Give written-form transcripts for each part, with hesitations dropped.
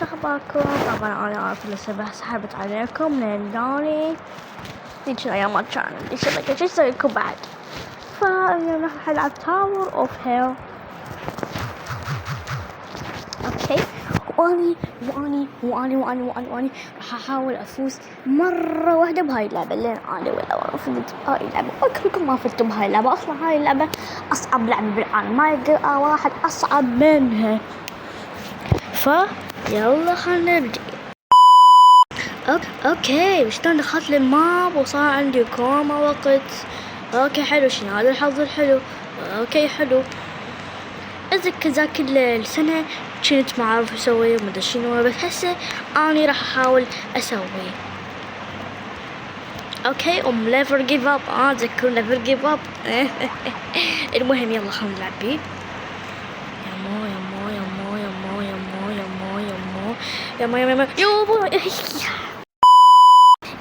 شو اخباركم؟ طبعا انا عارفة لسه سحبت عليكم من داني ديش ايام ما كان عندي شبكة. شو اسوي لكم بعد؟ فاليوم راح العب تاور اوف هيل. اوكي، واني راح احاول افوز مرة واحدة بهاي اللعبة لين انا ولا فزت بهاي اللعبة. وكلكم ما فزتوا بهاي اللعبة، اصلا هاي اللعبة اصعب لعبة بالعالم، ما يلقى واحد اصعب منها. يلا خلنا نبدأ. اوكي شلون دخلت للماب وصار عندي كوما وقت. اوكي حلو، شنو هذا الحظ الحلو. اوكي حلو. اتذكر ذاك السنة كنت ما اعرف اسوي ومدري شنو، بس هسه اني راح احاول اسوي. اوكي never give up. تذكروا never give up. المهم يلا خلنا نلعب بيه.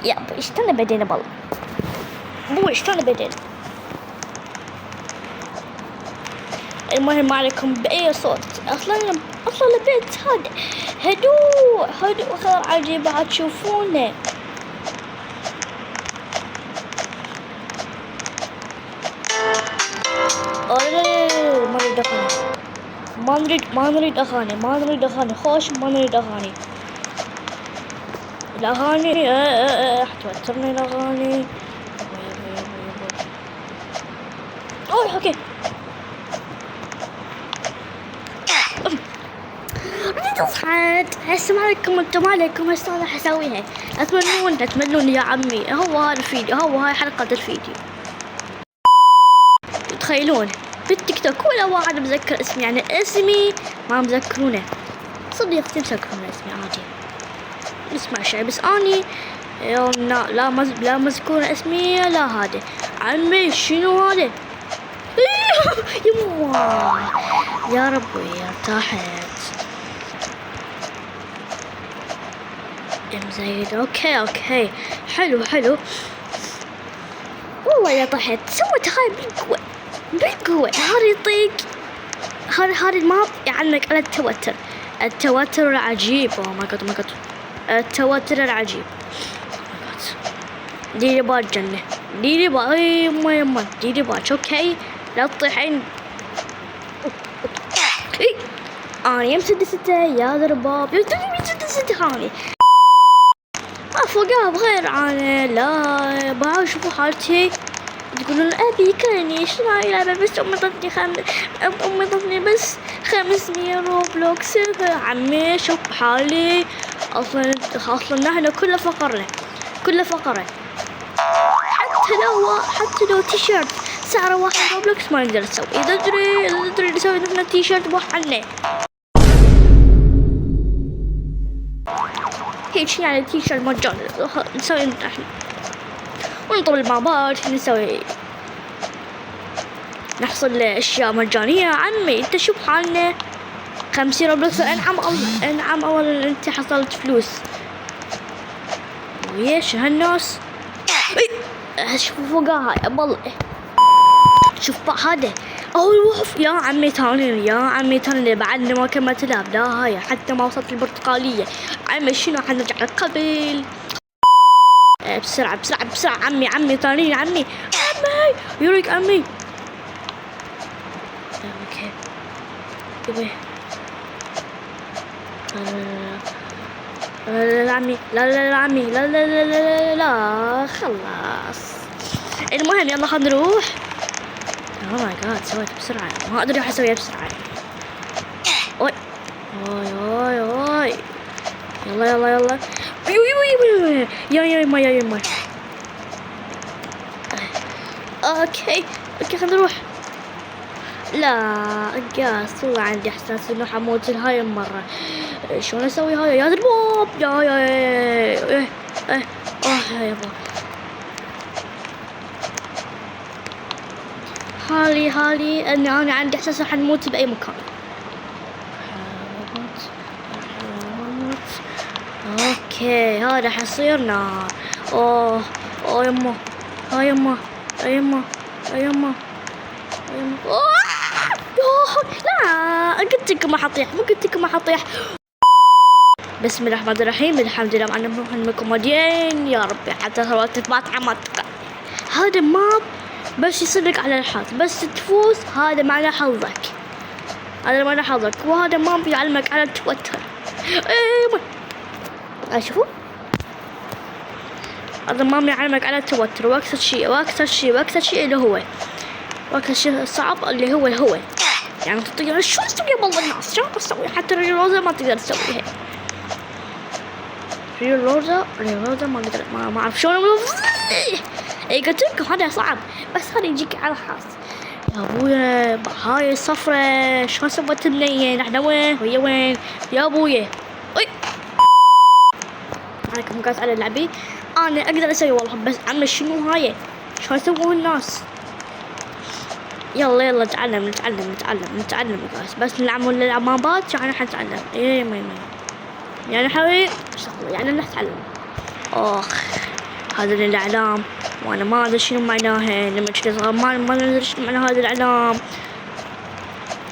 يا اشتغل بدينا بالله بو اشتغل بدينا. المهم ما عليكم بأي صوت، اصلا البيت هذا هدوء خير عجيب بعد تشوفونه. ما نريد اغاني خوش، ما نريد اغاني. الاغاني راح توترني الاغاني. اوكي صحيت. هسه ما عليكم هسه راح اسويها. اتمنون يا عمي. هو هذا الفيديو، هاي حلقة الفيديو. تخيلون بالتيك توك ولا واحد مذكر اسمي، يعني اسمي ما مذكرونه. صديقتي مذكرونه اسمي عادي، نسمع شيء بس اني لا مذكور اسمي. لا هذا عمي شنو هذا؟ يما يا ربي ارتحت. مزيد. اوكي حلو والله يا طحت. سويت هاي بالقوة. هذا يطيق. هذا الماب يعلمك على التوتر العجيب. ما قد التوتر العجيب. ديري بال جنة، ديري بال يما ديري بال. اوكي لا تطيحين. انا يم 6 يا ضرباب. يم 6 هاني فوقها بغير عانى. لا باعوا شوفوا حالتي. تقولون ابي كاني شنو هاي لعبة بس امي ضفني بس 500 روبلوكس. عمي شوف حالي. اصلا نحن كله فقرة. حتى لو تيشيرت سعره 1 روبلوكس ما نقدر نسوي. اذا تدري نسوي نحن تيشيرت بوحنا هيك، يعني تيشيرت مجاني نسوي نحن ونطلب المابات نسوي نحصل اشياء مجانية. عمي انت شوف حالنا 50 روبلوكس. انعم اول انت حصلت فلوس. ويش هالناس شوفوا فوقها هاي بالله. شوف هذا الوقف. يا عمي تاني بعدنا ما كملت لعب. لا هاي حتى ما وصلت البرتقالية. عمي شنو حنرجع لقبل. بسرعة عمي تاني عمي يوريك عمي. اوكي يبي لا عمي لا عمي لا خلاص. المهم يلا خلينا نروح. اوه ماي جاد سويت بسرعة، ما اقدر اروح اسويها بسرعة. اوي يلا يا يما. اوكي خلينا نروح. لا انقاص والله عندي احساس انه حموت هاي المرة. شلون اسوي هاي يا دربوب يا يابا. حالي اني انا عندي احساس راح نموت باي مكان. اوكي هذا حيصير نار. يما لا قلت لكم ما حطيح. بسم الله الرحمن الرحيم. الحمد لله معنا محمد كوميديين يا ربي حتى ثروتك ما تعمدك. هذا ماب بس يصدق على الحظ، بس تفوز هذا معنى حظك، هذا معنى حظك. وهذا ماب يعلمك على التوتر. شوفوا هذا ماب يعلمك على التوتر، واكثر شيء اللي هو واكثر شيء صعب اللي هو يعني تطير. شو اسوي والله الناس شو اسوي؟ حتى الرياضة ما تقدر تسويها. رياضة ما اقدر ما اعرف شلون. اي قلت لكم هذا صعب، بس هذا يجيك على الخاص. يا ابويا هاي الصفرة شلون سوت النية؟ نحن وين وهي وين يا ابويا؟ اي عليكم قاعد على لعبي انا اقدر اسوي والله، بس عمي شنو هاي؟ شلون يسوون الناس؟ يلا نتعلم guys. بس نعمل العمامات يعني حنتعلم. ايه ما يعني حبيبي يعني نتعلم. هذا الاعلام وانا ما ادري شنو معناها. لما كنت صغير ما ادري شنو معنى هذا الاعلام.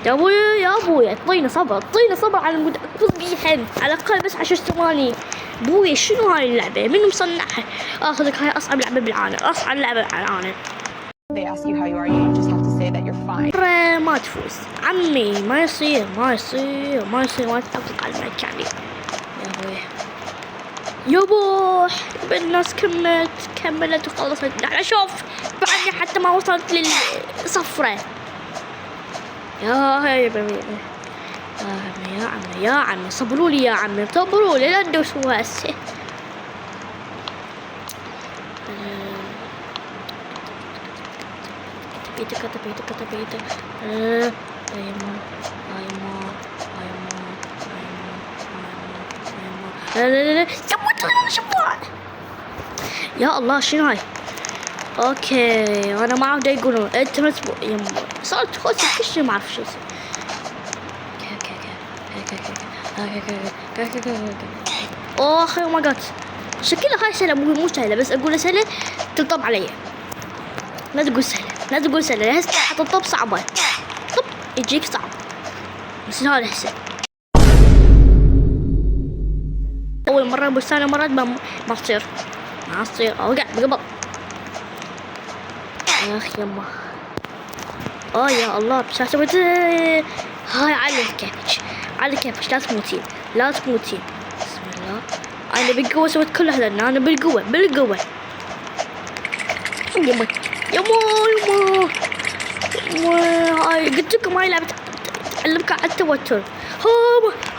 يا ابويا اعطيني صبر على مود افوز بيها على الاقل بس 10 ثواني. ابويا شنو هاي اللعبه؟ منو مصنعها؟ اخذك هاي اصعب لعبه بالعالم، اصعب لعبه بالعالم. They ask you how you are, you just have to say that you're fine. ما تفوز عمي، ما يصير ما تطبق على الملك يعني. يا ابوي يبوح الناس كملت وخلصت. لا شوف بعدني حتى ما وصلت للصفرة. يا عمي صبروا لي يا عمي لا تدوسوا هسه. كتبيته لا يا الله شنو هاي؟ اوكي انا ما اعرف دا يقولون انت مسبوق يما صارت خوسي كل شيء ما اعرف شو يصير. اخي ما قالت شكلها هاي سهله مو سهله، بس اقول سهله تنطب علي. لا تقول سهله هسه حتطب صعبه. طب يجيك صعب بس هذا هسه اول مره بس ثاني مرات ما تصير اوقع بقبل. يا اخي يما يا الله بس سويت هاي على كيفك لا تموتين. بسم الله انا بالقوه سويت كل هذا. انا بالقوه يما هاي قلت لكم هاي لعبة تعلمك على التوتر.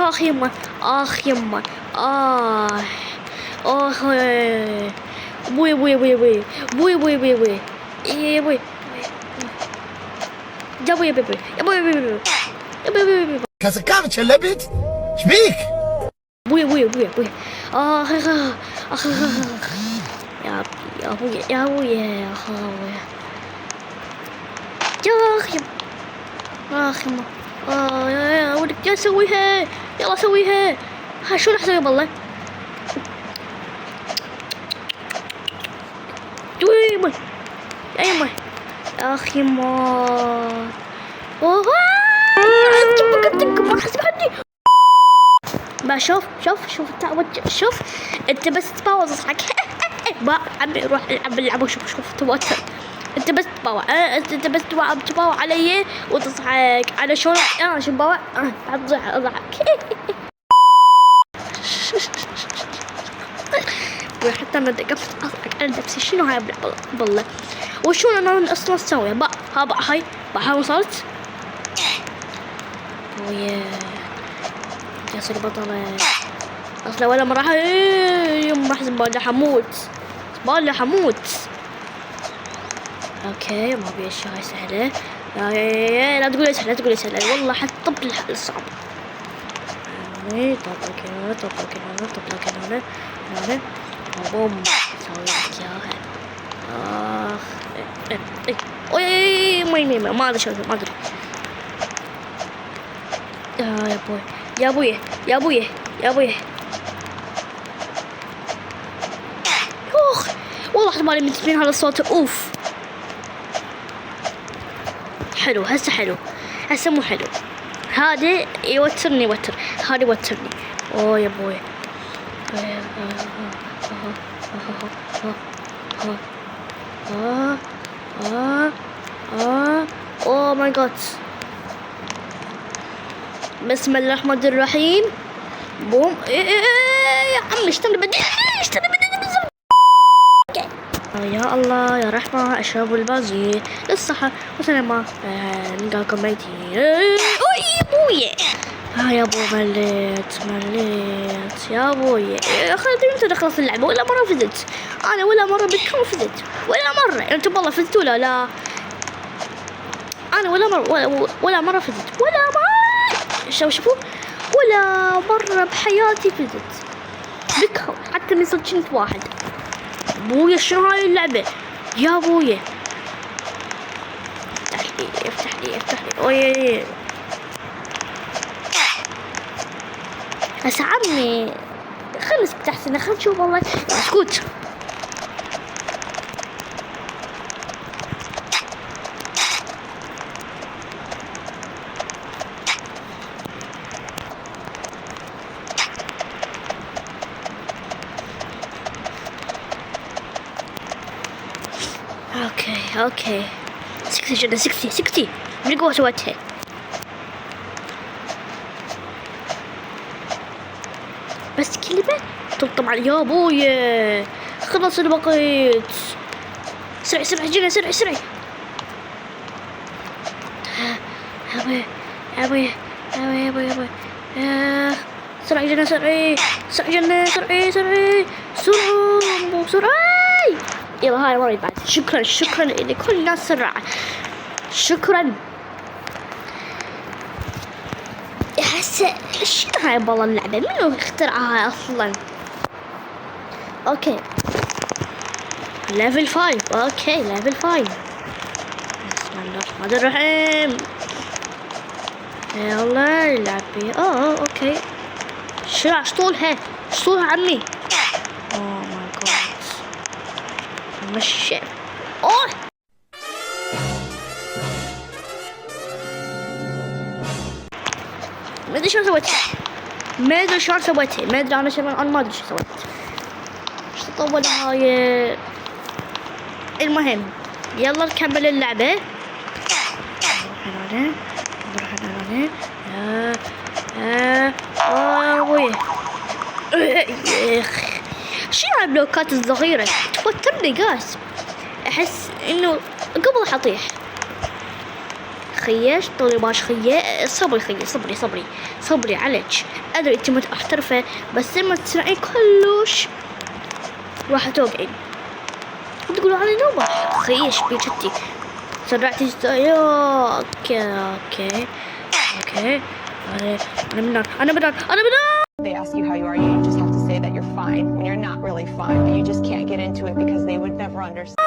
اخ يما بوي كاسكافة شلبت شبيك بوي اخ يا ابويا يا اخي يا ولد يا سويها يلا سويها. ها شو راح اسوي بالله؟ يا يما اخي ما ما حسب حدي. ما شوف انت بس تباوظ اصحك. با عمي روح العب وشوف توتر. انت بس تباوع انت بس تباوع علي وتصحك على شلون انا شو بباوع اضحك. وحتى انا دقفت اضحك على نفسي. شنو هاي بالله وشو انا اصلا اسوي؟ هاي وصلت ويا يصير بطلة اصلا ولا مرة. يما زبالة حموت. اوكي ما في اشياء هاي سهلة. لا تقولي سهلة والله حتطب الصعب. طب كده بوم سوي لك اياها. ما ادري شو ما ادري. يا ابوي اخ والله احتمالي من هذا الصوت. اوف حلو هسه مو حلو. هذا يوترني هذا يوترني. يا ابوي اوه ماي جاد. بسم الله الرحمن الرحيم. بوم. يا عم اشتري بدي بالضبط. يا الله يا رحمة اشربوا البازي للصحة وسلامة. نلقاكم ميتين. يا بوي. يا ابو مليت يا ابوي. خليني متى نخلص اللعبة ولا مرة فزت انا ولا مرة بكم فزت ولا مرة. انتم والله فزتوا ولا لا؟ انا ولا مرة فزت ولا مرة. شوفوا ولا مرة بحياتي فزت بكم حتى من صدق كنت واحد. بويا شنو هاي اللعبة يا بويا؟ افتح لي اوي. هسه عمي خلنا نسكت احسن. خلنا نشوف والله. اسكت. اوكي سكتي جدا سكتي من قوة سويتها. بس كلمة طبطب على يا ابويا. خلص اللي بقيت. سرع جينا سرع. ابوي سرع جينا سرع. يلا هاي مرة بعد. شكرا لكل الناس سرعة. شكرا. هسه شنو هاي والله اللعبة؟ منو اخترعها اصلا؟ اوكي ليفل 5. اوكي ليفل 5. بسم الله الرحمن الرحيم. يلا لعبي. اوكي شطولها عمي. اوه ماي جاد مشي. ما ادري شلون سويتها. ما ادري انا ما ادري شو سويت. ايش تطول هاي. المهم يلا نكمل اللعبة. نروح هنا. وي شنو هالبلوكات الصغيرة توترني قاس. احس انه قبل حطيح. خيش طولي باش صبري عليك. ادري انت محترفة بس لما تسرعين كلش راح توقعين تقولوا علي نوبة. خيش بيجتي سرعتي. اوكي انا بدار. They ask you how you are, you just have to say that you're fine when you're not really fine, but you just can't get into it because they would never understand.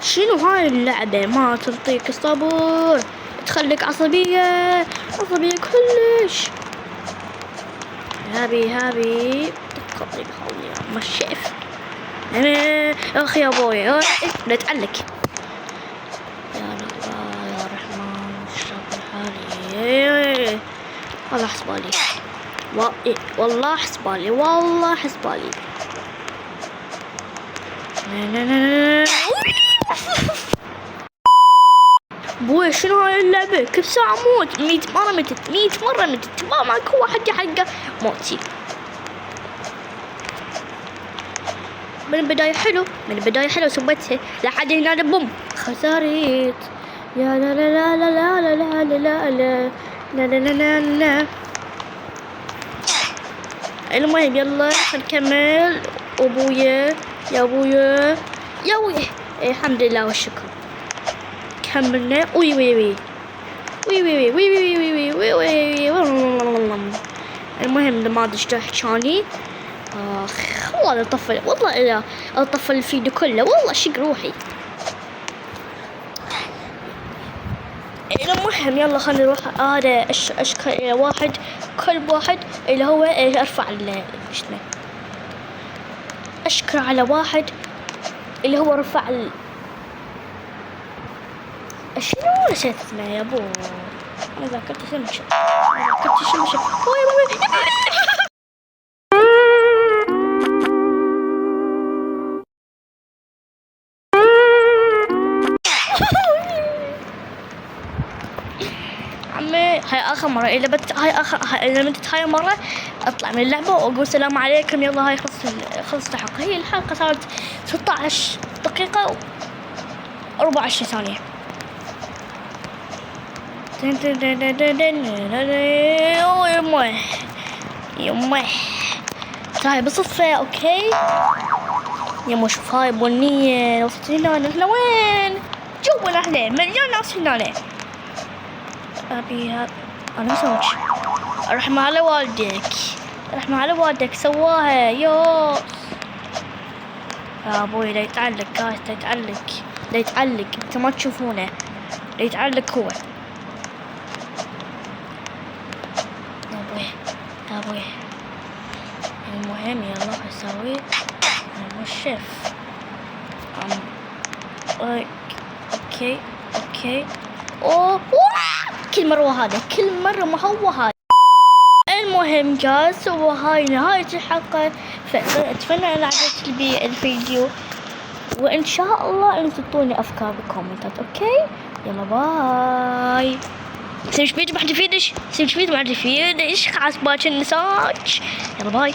شنو هاي اللعبة؟ ما تعطيك الصبر، تخليك عصبية كلش. هابي تقضي بحولي ما الشايف. اخي يا ابوي نتعلق. يا الله يا رحمن اشرب لحالي. والله حسبالي والله حسبالي. بوي شنو هاي اللعبة؟ كل ساعة موت. 100 مرة متت ما ماكو واحد حقه موتي. من البداية حلو سويتها لحد هنا بوم خسرت. يا لا لا لا لا لا لا لا لا لا لا لا لا. المهم يلا نكمل. ابويا يا ابويا الحمد لله والشكر كملنا. وي المهم ما ادري ايش حكاني. والله اطفل والله اطفل الفيديو كله والله شق روحي. المهم يلا خلينا نروح. هذا اشكر الى واحد كلب واحد اللي هو ارفع شنو اشكر على واحد اللي هو رفع شنو نسيت اسمه يا ابو. ما ذاكرتش المشي. ما ذاكرتش المشي. عمي هاي آخر مرة. إذا متت هاي مرة أطلع من اللعبة وأقول السلام عليكم. يلا هاي خلصت الحلقة. هي الحلقة صارت 16 دقيقة و 24 ثانية. يمه يمه هاي بالصدفة. أوكي يمه شوف هاي بنية وصلت هنا. نحن وين؟ جوا نحن مليون ناس هنا. أبيها أنا مسويش. رحمة على والدك. رحمة على والدك سواها. يا أبوي لا يتعلق كاس. لا يتعلق أنت ما تشوفونه. لا يتعلق هو. يا أبوي المهم يلا هسوي المشف. أوكي أوه كل مرة ما هو هذا. المهم جاز وهاي نهاية الحلقة. فأتمنى أن عجبت الفيديو وإن شاء الله أن تعطوني أفكار بالكومنتات. أوكي يلا باي. سوي فيديو ما حد يفيدش. خلاص باكر نساج. يلا باي.